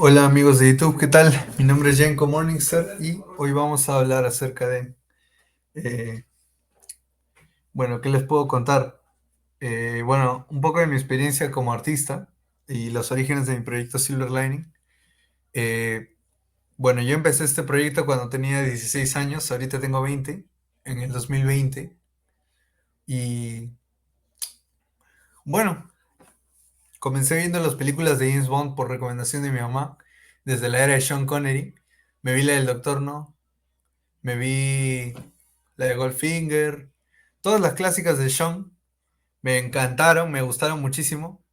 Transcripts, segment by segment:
Hola amigos de YouTube, ¿qué tal? Mi nombre es Jenko Morningstar y hoy vamos a hablar acerca de, eh, bueno, ¿qué les puedo contar? Bueno, un poco de mi experiencia como artista y los orígenes de mi proyecto Silver Lining. Eh, bueno, yo empecé este proyecto cuando tenía 16 años, ahorita tengo 20, en el 2020. Y bueno, comencé viendo las películas de James Bond por recomendación de mi mamá, desde la era de Sean Connery. Me vi la del Doctor No. Me vi la de Goldfinger, todas las clásicas de Sean. Me encantaron, me gustaron muchísimo.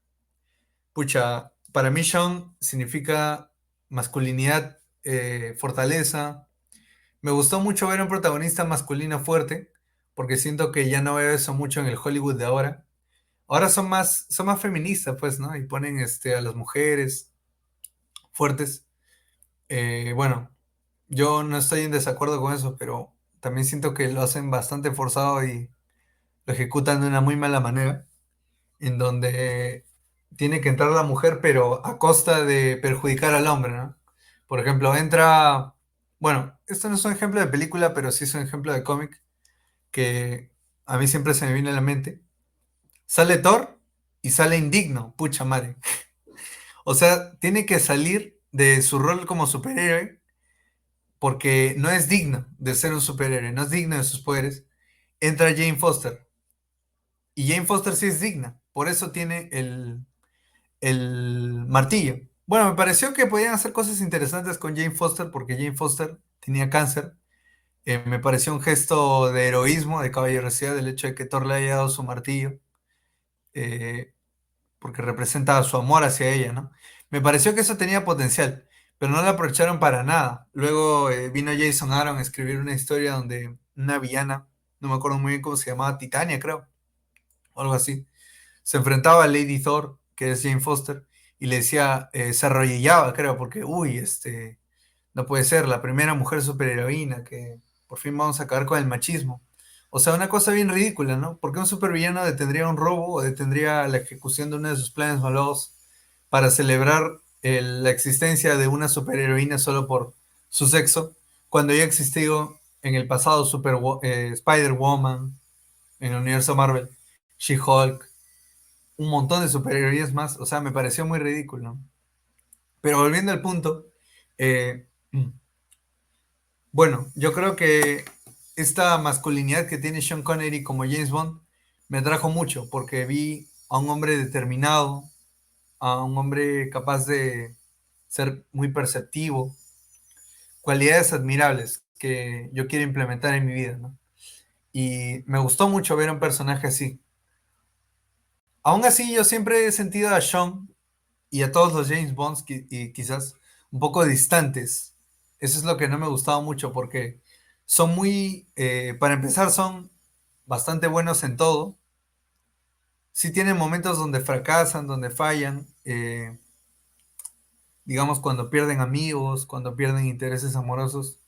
Pucha, para mí Sean significa masculinidad, fortaleza. Me gustó mucho ver un protagonista masculino fuerte, porque siento que ya no veo eso mucho en el Hollywood de ahora. Ahora son más feministas, pues, ¿no? Y ponen a las mujeres fuertes. Bueno, yo no estoy en desacuerdo con eso, pero también siento que lo hacen bastante forzado y lo ejecutan de una muy mala manera, en donde tiene que entrar la mujer, pero a costa de perjudicar al hombre, ¿no? Por ejemplo, entra, bueno, esto no es un ejemplo de película, pero sí es un ejemplo de cómic que a mí siempre se me viene a la mente. Sale Thor y sale indigno, pucha madre. O sea, tiene que salir de su rol como superhéroe porque no es digno de ser un superhéroe, no es digno de sus poderes. Entra Jane Foster y Jane Foster sí es digna, por eso tiene el martillo. Bueno, me pareció que podían hacer cosas interesantes con Jane Foster porque Jane Foster tenía cáncer. Me pareció un gesto de heroísmo, de caballerosidad, del hecho de que Thor le haya dado su martillo, eh, porque representa su amor hacia ella, ¿no? Me pareció que eso tenía potencial, pero no lo aprovecharon para nada. Luego vino Jason Aaron a escribir una historia donde una villana, no me acuerdo muy bien cómo se llamaba, Titania, creo, o algo así, se enfrentaba a Lady Thor, que es Jane Foster, y le decía, se arrodillaba, creo, porque, uy, no puede ser, la primera mujer superheroína, que por fin vamos a acabar con el machismo. O sea, una cosa bien ridícula, ¿no? ¿Por qué un supervillano detendría un robo o detendría la ejecución de uno de sus planes malvados para celebrar la existencia de una superheroína solo por su sexo, cuando ya ha existido en el pasado Spider-Woman, en el universo Marvel, She-Hulk, un montón de superhéroes más? O sea, me pareció muy ridículo, ¿no? Pero volviendo al punto, eh, bueno, yo creo que esta masculinidad que tiene Sean Connery como James Bond me atrajo mucho porque vi a un hombre determinado, a un hombre capaz de ser muy perceptivo, cualidades admirables que yo quiero implementar en mi vida, ¿no? Y me gustó mucho ver a un personaje así. Aún así, yo siempre he sentido a Sean y a todos los James Bonds y quizás un poco distantes. Eso es lo que no me gustaba mucho porque son muy, para empezar, son bastante buenos en todo. Sí tienen momentos donde fracasan, donde fallan, digamos cuando pierden amigos, cuando pierden intereses amorosos,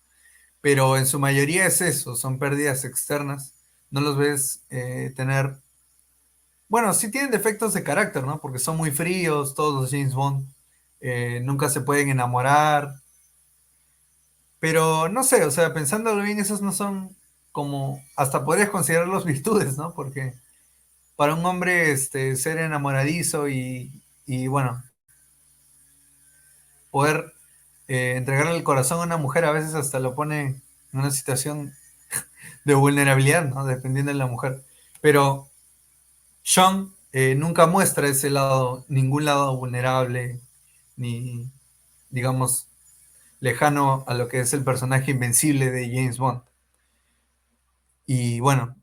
pero en su mayoría es eso, son pérdidas externas. No los ves tener, bueno, sí tienen defectos de carácter, ¿no? Porque son muy fríos, todos los James Bond, nunca se pueden enamorar. Pero no sé, o sea, pensándolo bien, esos no son como, hasta podrías considerarlos virtudes, ¿no? Porque para un hombre ser enamoradizo y bueno, poder entregarle el corazón a una mujer a veces hasta lo pone en una situación de vulnerabilidad, ¿no? Dependiendo de la mujer. Pero Sean nunca muestra ese lado, ningún lado vulnerable, ni, digamos, lejano a lo que es el personaje invencible de James Bond. Y bueno,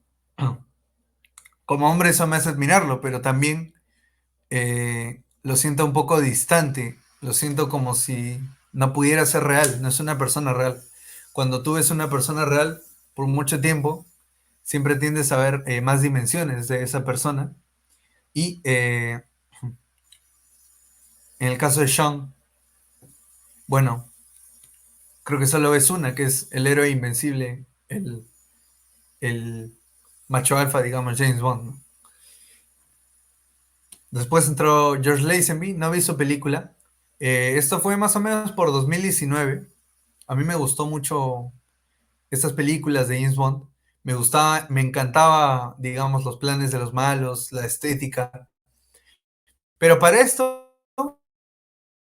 como hombre eso me hace admirarlo, pero también lo siento un poco distante, lo siento como si no pudiera ser real, no es una persona real. Cuando tú ves una persona real por mucho tiempo, siempre tiendes a ver más dimensiones de esa persona. Y en el caso de Sean, bueno, creo que solo ves una, que es el héroe invencible, el macho alfa, digamos, James Bond, ¿no? Después entró George Lazenby, no vi su película, Esto fue más o menos por 2019. A mí me gustó mucho estas películas de James Bond. Me gustaba, me encantaba, digamos, los planes de los malos, la estética. Pero para esto,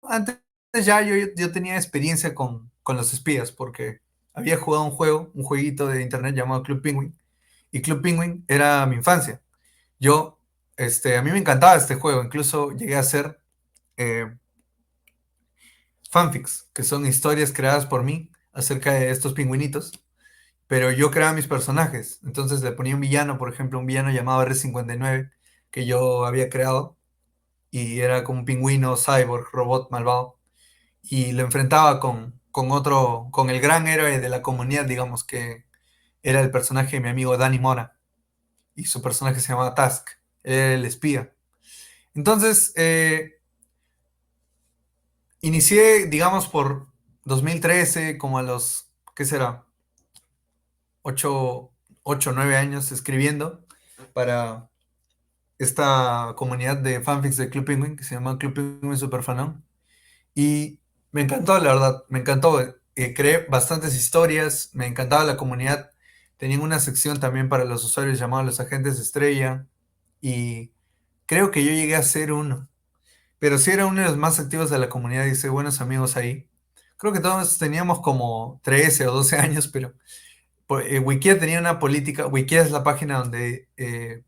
antes ya yo tenía experiencia con los espías, porque había jugado un juego, un jueguito de internet llamado Club Penguin, y Club Penguin era mi infancia. Yo, a mí me encantaba este juego, incluso llegué a hacer eh, fanfics, que son historias creadas por mí acerca de estos pingüinitos, pero yo creaba mis personajes. Entonces le ponía un villano, por ejemplo, un villano llamado R-59, que yo había creado, y era como un pingüino, cyborg, robot malvado, y lo enfrentaba con otro, con el gran héroe de la comunidad, digamos, que era el personaje de mi amigo Danny Mora, y su personaje se llamaba Task, era el espía. Entonces, inicié, digamos, por 2013, como a los, ¿qué será? 8, 8 9 años escribiendo para esta comunidad de fanfics de Club Penguin, que se llama Club Penguin Superfanon. Y me encantó, la verdad, me encantó. Creé bastantes historias, me encantaba la comunidad. Tenían una sección también para los usuarios llamados los agentes de estrella. Y creo que yo llegué a ser uno. Pero sí era uno de los más activos de la comunidad, hice buenos amigos ahí. Creo que todos teníamos como 13 o 12 años, pero Wikia tenía una política. Wikia es la página donde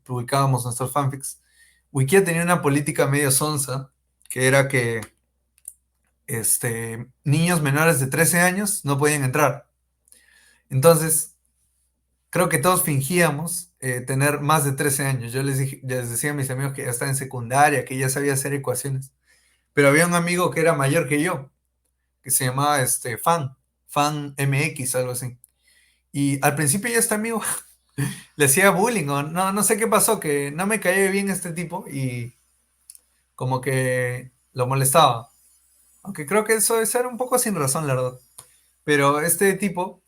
publicábamos nuestros fanfics. Wikia tenía una política medio sonsa, que era que niños menores de 13 años no podían entrar. Entonces, creo que todos fingíamos tener más de 13 años. Les decía a mis amigos que ya estaba en secundaria, que ya sabía hacer ecuaciones. Pero había un amigo que era mayor que yo, que se llamaba Fan MX, algo así. Y al principio ya este amigo le hacía bullying, o no, no sé qué pasó, que no me caía bien este tipo y como que lo molestaba. Aunque creo que eso era un poco sin razón, la verdad. Pero este tipo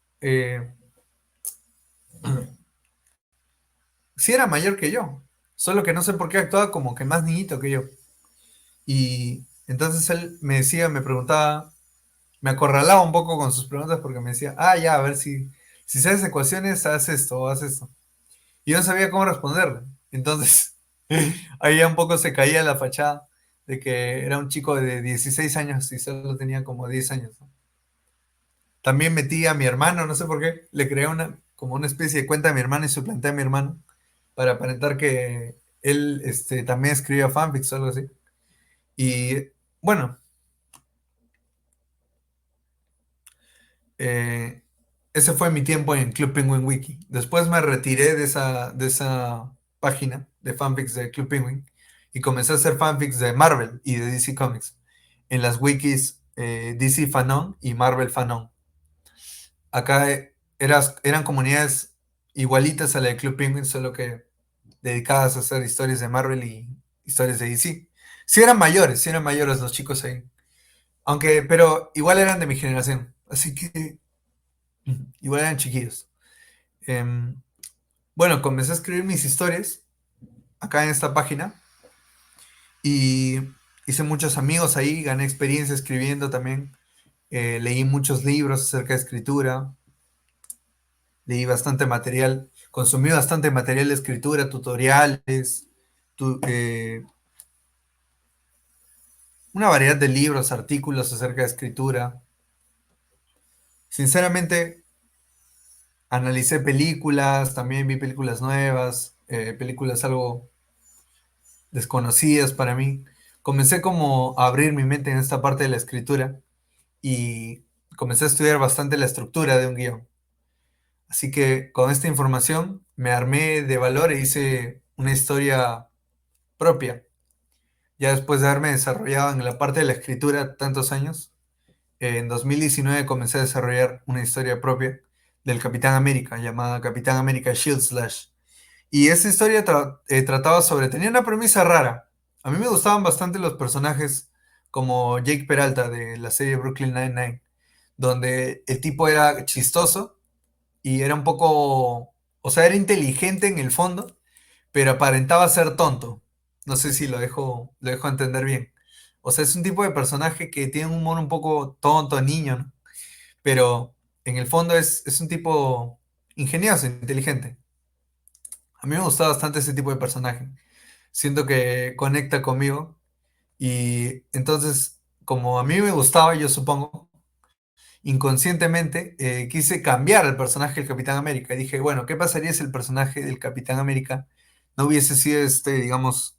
sí era mayor que yo, solo que no sé por qué actuaba como que más niñito que yo. Y entonces él me decía, me preguntaba, me acorralaba un poco con sus preguntas porque me decía, ah, ya, a ver si sabes ecuaciones, haz esto o haz esto. Y yo no sabía cómo responderle. Entonces, ahí ya un poco se caía la fachada de que era un chico de 16 años y solo tenía como 10 años, ¿no? También metí a mi hermano, no sé por qué, le creé como una especie de cuenta a mi hermano y suplanté a mi hermano para aparentar que él también escribía fanfics o algo así. Y bueno, eh, ese fue mi tiempo en Club Penguin Wiki. Después me retiré de esa página de fanfics de Club Penguin y comencé a hacer fanfics de Marvel y de DC Comics en las wikis DC Fanon y Marvel Fanon. Acá eran comunidades igualitas a la de Club Penguin, solo que dedicadas a hacer historias de Marvel y historias de DC. Sí eran mayores los chicos ahí. Aunque, pero igual eran de mi generación. Así que igual eran chiquillos. Em, bueno, comencé a escribir mis historias acá en esta página y hice muchos amigos ahí, gané experiencia escribiendo también. Leí muchos libros acerca de escritura, leí bastante material, consumí bastante material de escritura, tutoriales, tu- eh, una variedad de libros, artículos acerca de escritura. Sinceramente, analicé películas, también vi películas nuevas, películas algo desconocidas para mí. Comencé como a abrir mi mente en esta parte de la escritura y comencé a estudiar bastante la estructura de un guión. Así que con esta información me armé de valor e hice una historia propia. Ya después de haberme desarrollado en la parte de la escritura tantos años, en 2019 comencé a desarrollar una historia propia del Capitán América llamada Capitán América Shield Slash. Y esta historia trataba sobre, tenía una premisa rara. A mí me gustaban bastante los personajes como Jake Peralta de la serie Brooklyn Nine-Nine, donde el tipo era chistoso y era un poco, o sea, era inteligente en el fondo, pero aparentaba ser tonto. No sé si lo dejo entender bien. O sea, es un tipo de personaje que tiene un humor un poco tonto, niño, ¿no? Pero en el fondo es un tipo ingenioso, inteligente. A mí me gusta bastante ese tipo de personaje. Siento que conecta conmigo y entonces, como a mí me gustaba, yo supongo, inconscientemente quise cambiar el personaje del Capitán América. Y dije, bueno, ¿qué pasaría si el personaje del Capitán América no hubiese sido este, digamos,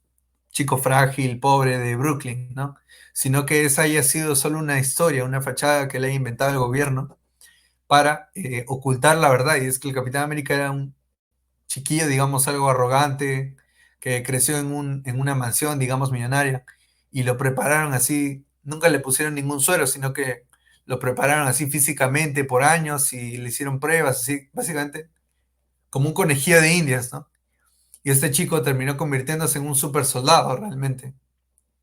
chico frágil, pobre de Brooklyn, ¿no? Sino que esa haya sido solo una historia, una fachada que le haya inventado el gobierno para ocultar la verdad. Y es que el Capitán América era un chiquillo, digamos, algo arrogante, que creció en una mansión, digamos, millonaria, y lo prepararon así, nunca le pusieron ningún suero, sino que lo prepararon así físicamente por años y le hicieron pruebas, así, básicamente, como un conejillo de indias, ¿no? Y este chico terminó convirtiéndose en un super soldado realmente,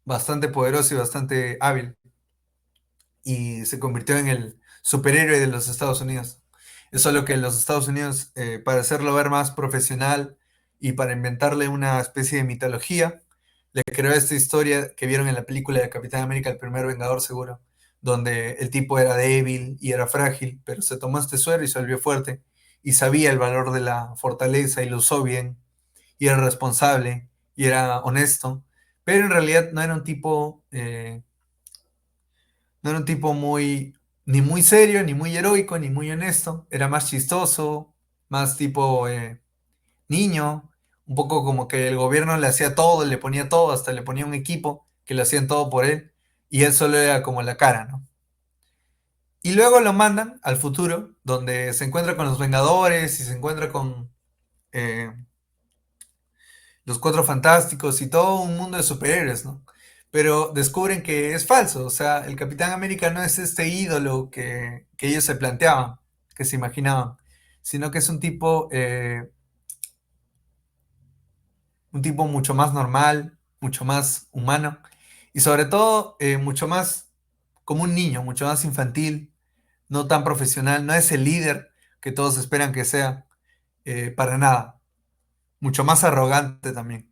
bastante poderoso y bastante hábil, y se convirtió en el superhéroe de los Estados Unidos. Es solo que en los Estados Unidos, para hacerlo ver más profesional y para inventarle una especie de mitología, le creó esta historia que vieron en la película de Capitán América, el primer Vengador seguro, donde el tipo era débil y era frágil, pero se tomó este suero y se volvió fuerte y sabía el valor de la fortaleza y lo usó bien y era responsable y era honesto, pero en realidad no era un tipo no era un tipo muy, ni muy serio, ni muy heroico, ni muy honesto. Era más chistoso, más tipo niño, un poco como que el gobierno le hacía todo, le ponía todo, hasta le ponía un equipo que lo hacían todo por él, y él solo era como la cara, ¿no? Y luego lo mandan al futuro, donde se encuentra con los Vengadores y se encuentra con eh, los Cuatro Fantásticos y todo un mundo de superhéroes, ¿no? Pero descubren que es falso, o sea, el Capitán América no es este ídolo que ellos se planteaban, que se imaginaban, sino que es un tipo mucho más normal, mucho más humano y sobre todo mucho más como un niño, mucho más infantil, no tan profesional, no es el líder que todos esperan que sea, para nada, mucho más arrogante también.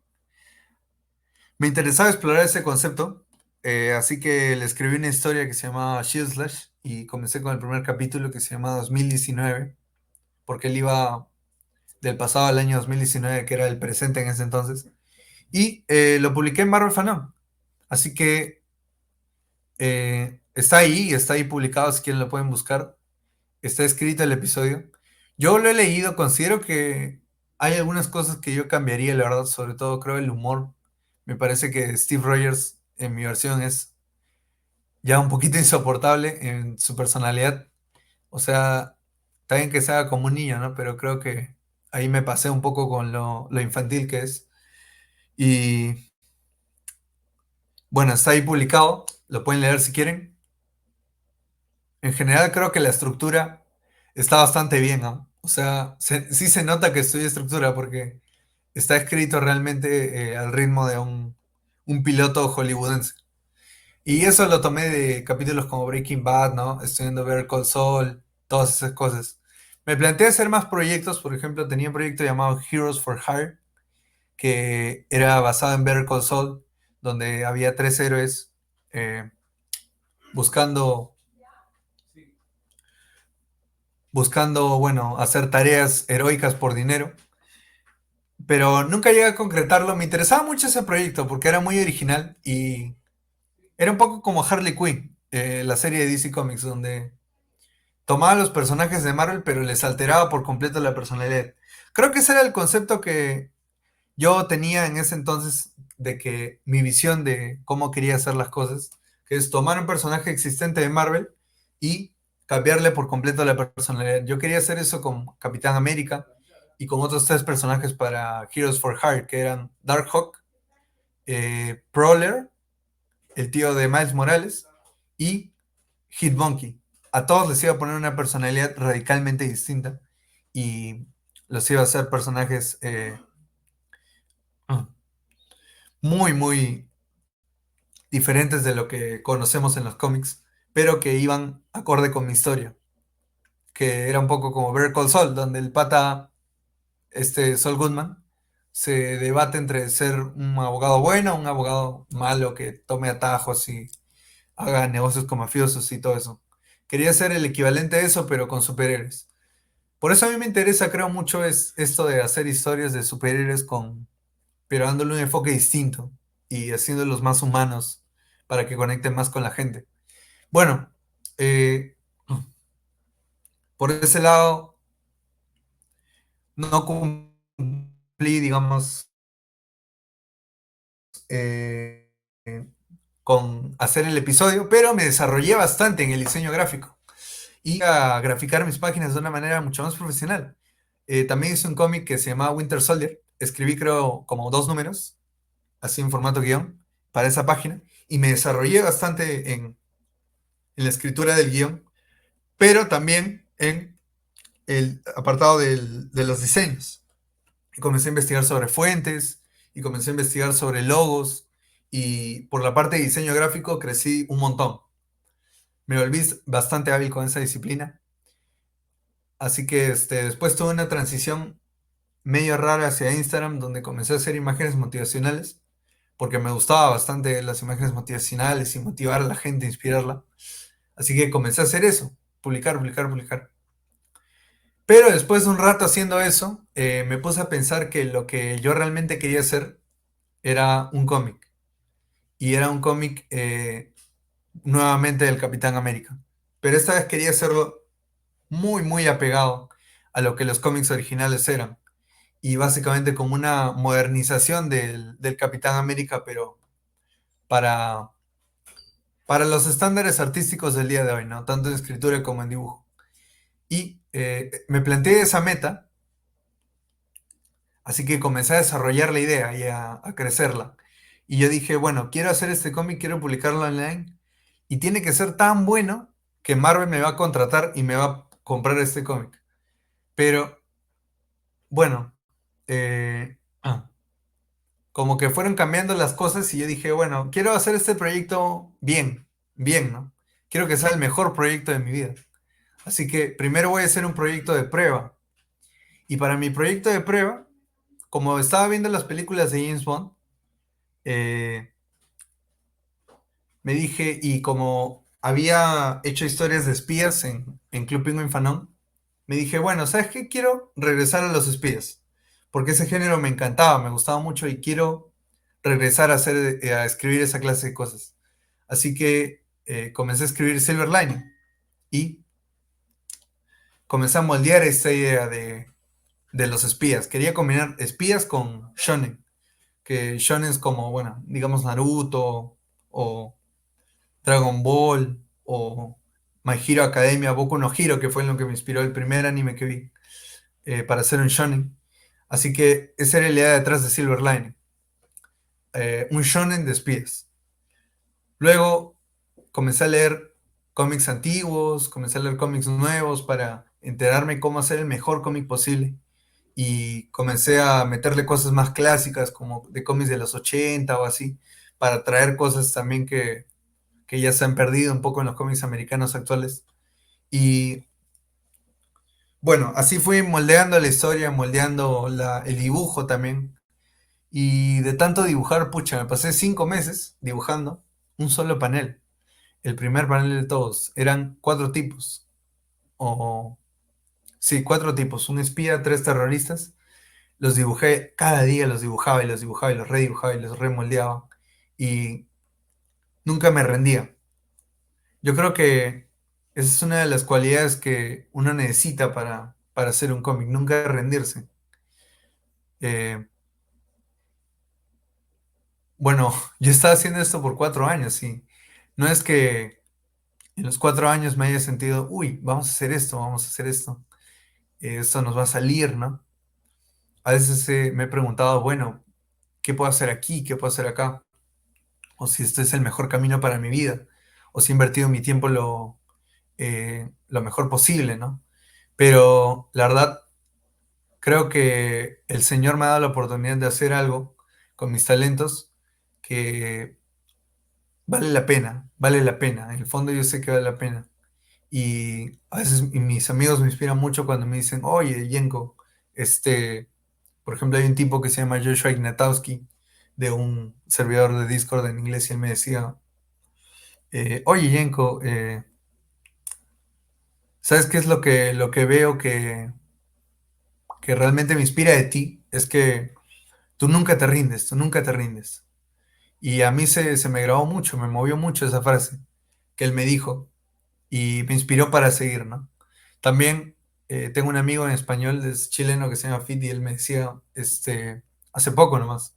Me interesaba explorar ese concepto, así que le escribí una historia que se llamaba Shield Slash y comencé con el primer capítulo que se llama 2019, porque él iba del pasado al año 2019, que era el presente en ese entonces, y lo publiqué en Marvel Fanon. Así que está ahí publicado si quieren lo pueden buscar. Está escrito el episodio. Yo lo he leído, considero que hay algunas cosas que yo cambiaría, la verdad, sobre todo creo el humor. Me parece que Steve Rogers en mi versión es ya un poquito insoportable en su personalidad. O sea, está bien que se haga como un niño, ¿no? Pero creo que ahí me pasé un poco con lo infantil que es. Y bueno, está ahí publicado, lo pueden leer si quieren. En general creo que la estructura está bastante bien, ¿no? O sea, sí se nota que estudia estructura porque está escrito realmente al ritmo de un piloto hollywoodense. Y eso lo tomé de capítulos como Breaking Bad, ¿no? Estudiando Better Call Saul, todas esas cosas. Me planteé hacer más proyectos, por ejemplo, tenía un proyecto llamado Heroes for Hire, que era basado en Better Call Saul, donde había tres héroes eh, buscando, buscando, bueno, hacer tareas heroicas por dinero, pero nunca llegué a concretarlo. Me interesaba mucho ese proyecto porque era muy original y era un poco como Harley Quinn, la serie de DC Comics, donde tomaba los personajes de Marvel, pero les alteraba por completo la personalidad. Creo que ese era el concepto que yo tenía en ese entonces de que mi visión de cómo quería hacer las cosas, que es tomar un personaje existente de Marvel y cambiarle por completo la personalidad. Yo quería hacer eso con Capitán América y con otros tres personajes para Heroes for Hire, que eran Darkhawk, Prowler, el tío de Miles Morales, y Hitmonkey. A todos les iba a poner una personalidad radicalmente distinta y los iba a hacer personajes muy, muy diferentes de lo que conocemos en los cómics, pero que iban acorde con mi historia, que era un poco como Better Call Saul, donde el pata, este Saul Goodman, se debate entre ser un abogado bueno o un abogado malo que tome atajos y haga negocios con mafiosos y todo eso. Quería ser el equivalente a eso, pero con superhéroes. Por eso a mí me interesa, creo mucho, es esto de hacer historias de superhéroes pero dándole un enfoque distinto y haciéndolos más humanos para que conecten más con la gente. Bueno, eh, por ese lado, no cumplí, digamos, eh, con hacer el episodio, pero me desarrollé bastante en el diseño gráfico y a graficar mis páginas de una manera mucho más profesional. También hice un cómic que se llamaba Winter Soldier. Escribí, creo, como 2 números, así en formato guión, para esa página, y me desarrollé bastante en la escritura del guión, pero también en el apartado de los diseños. Y comencé a investigar sobre fuentes y comencé a investigar sobre logos y por la parte de diseño gráfico crecí un montón. Me volví bastante hábil con esa disciplina. Así que después tuve una transición medio rara hacia Instagram donde comencé a hacer imágenes motivacionales porque me gustaba bastante las imágenes motivacionales y motivar a la gente, inspirarla. Así que comencé a hacer eso, publicar, publicar, publicar. Pero después de un rato haciendo eso, me puse a pensar que lo que yo realmente quería hacer era un cómic. Y era un cómic nuevamente del Capitán América. Pero esta vez quería hacerlo muy, muy apegado a lo que los cómics originales eran. Y básicamente como una modernización del Capitán América, pero para, para los estándares artísticos del día de hoy, ¿no? Tanto en escritura como en dibujo. Y me planteé esa meta, así que comencé a desarrollar la idea y a crecerla. Y yo dije, bueno, quiero hacer este cómic, quiero publicarlo online, y tiene que ser tan bueno que Marvel me va a contratar y me va a comprar este cómic. Pero bueno, como que fueron cambiando las cosas y yo dije, bueno, quiero hacer este proyecto bien, bien, ¿no? Quiero que sea el mejor proyecto de mi vida. Así que primero voy a hacer un proyecto de prueba. Y para mi proyecto de prueba, como estaba viendo las películas de James Bond, eh, me dije, y como había hecho historias de espías en Club Penguin Fanon, me dije, bueno, ¿sabes qué? Quiero regresar a los espías, porque ese género me encantaba, me gustaba mucho y quiero regresar a escribir esa clase de cosas. Así que comencé a escribir Silver Lining y comencé a moldear esta idea de los espías. Quería combinar espías con shonen, que shonen es como, bueno, digamos Naruto o Dragon Ball o My Hero Academia, Boku no Hero, que fue en lo que me inspiró el primer anime que vi para hacer un shonen. Así que esa era la idea detrás de Silver Lining, un shonen de espías. Luego comencé a leer cómics antiguos, comencé a leer cómics nuevos para enterarme cómo hacer el mejor cómic posible. Y comencé a meterle cosas más clásicas, como de cómics de los 80 o así, para traer cosas también que ya se han perdido un poco en los cómics americanos actuales. Y bueno, así fui moldeando la historia, moldeando el dibujo también. Y de tanto dibujar, pucha, me pasé 5 meses dibujando un solo panel. El primer panel de todos. Eran 4 tipos. O, sí, 4 tipos. Un espía, 3 terroristas. Los dibujé, cada día los dibujaba y los dibujaba y los redibujaba y los remoldeaba. Y nunca me rendía. Yo creo que esa es una de las cualidades que uno necesita para hacer un cómic, nunca rendirse. Eh, bueno, yo estaba haciendo esto por 4 años y no es que en los 4 años me haya sentido, uy, vamos a hacer esto, vamos a hacer esto, esto nos va a salir, ¿no? A veces me he preguntado, bueno, ¿qué puedo hacer aquí? ¿Qué puedo hacer acá? O si este es el mejor camino para mi vida, o si he invertido mi tiempo lo mejor posible, ¿no? Pero la verdad, creo que el Señor me ha dado la oportunidad de hacer algo con mis talentos que vale la pena, vale la pena. En el fondo yo sé que vale la pena. Y a veces mis amigos me inspiran mucho cuando me dicen, oye, Yenko, este, Por ejemplo, hay un tipo que se llama Joshua Ignatowski, de un servidor de Discord en inglés, y él me decía, oye, Yenko, ¿sabes qué es lo que veo que realmente me inspira de ti? Es que tú nunca te rindes, tú nunca te rindes. Y a mí se me grabó mucho, me movió mucho esa frase que él me dijo y me inspiró para seguir, ¿no? También tengo un amigo en español, es chileno, que se llama Fit, y él me decía, hace poco nomás,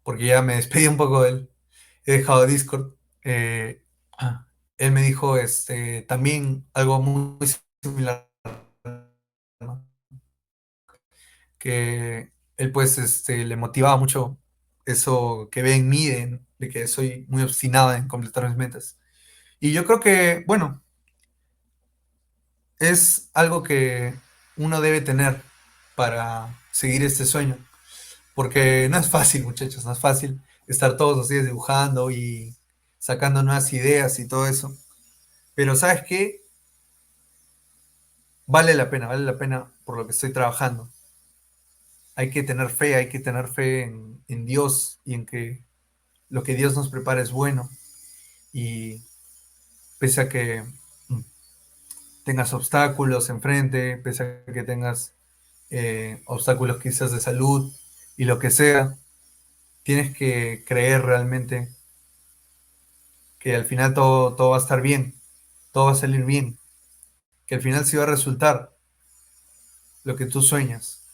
porque ya me despedí un poco de él, he dejado Discord, eh, él me dijo también algo muy similar, ¿no? Que él pues le motivaba mucho eso que ve en mí, de que soy muy obstinado en completar mis metas. Y yo creo que, bueno, es algo que uno debe tener para seguir este sueño, porque no es fácil, muchachos, no es fácil estar todos los días dibujando y sacando nuevas ideas y todo eso. Pero ¿sabes qué? Vale la pena por lo que estoy trabajando. Hay que tener fe en Dios y en que lo que Dios nos prepara es bueno. Y pese a que tengas obstáculos enfrente, pese a que tengas obstáculos quizás de salud y lo que sea, tienes que creer realmente que al final todo va a estar bien, todo va a salir bien, que al final sí va a resultar lo que tú sueñas.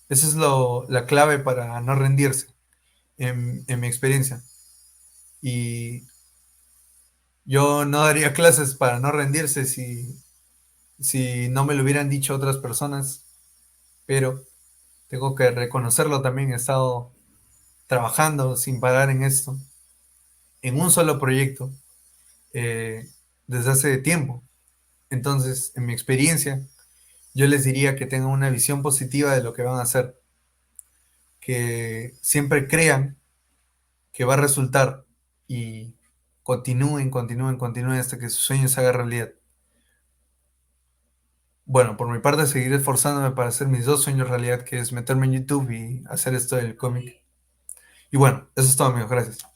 Esa es la clave para no rendirse, en mi experiencia. Y yo no daría clases para no rendirse si no me lo hubieran dicho otras personas, pero tengo que reconocerlo también. He estado trabajando sin parar en esto, en un solo proyecto, eh, desde hace tiempo. Entonces, en mi experiencia, yo les diría que tengan una visión positiva de lo que van a hacer, que siempre crean que va a resultar y continúen hasta que su sueño se haga realidad. Bueno, por mi parte, seguiré esforzándome para hacer mis dos sueños realidad, que es meterme en YouTube y hacer esto del cómic. Y bueno, eso es todo, amigos. Gracias.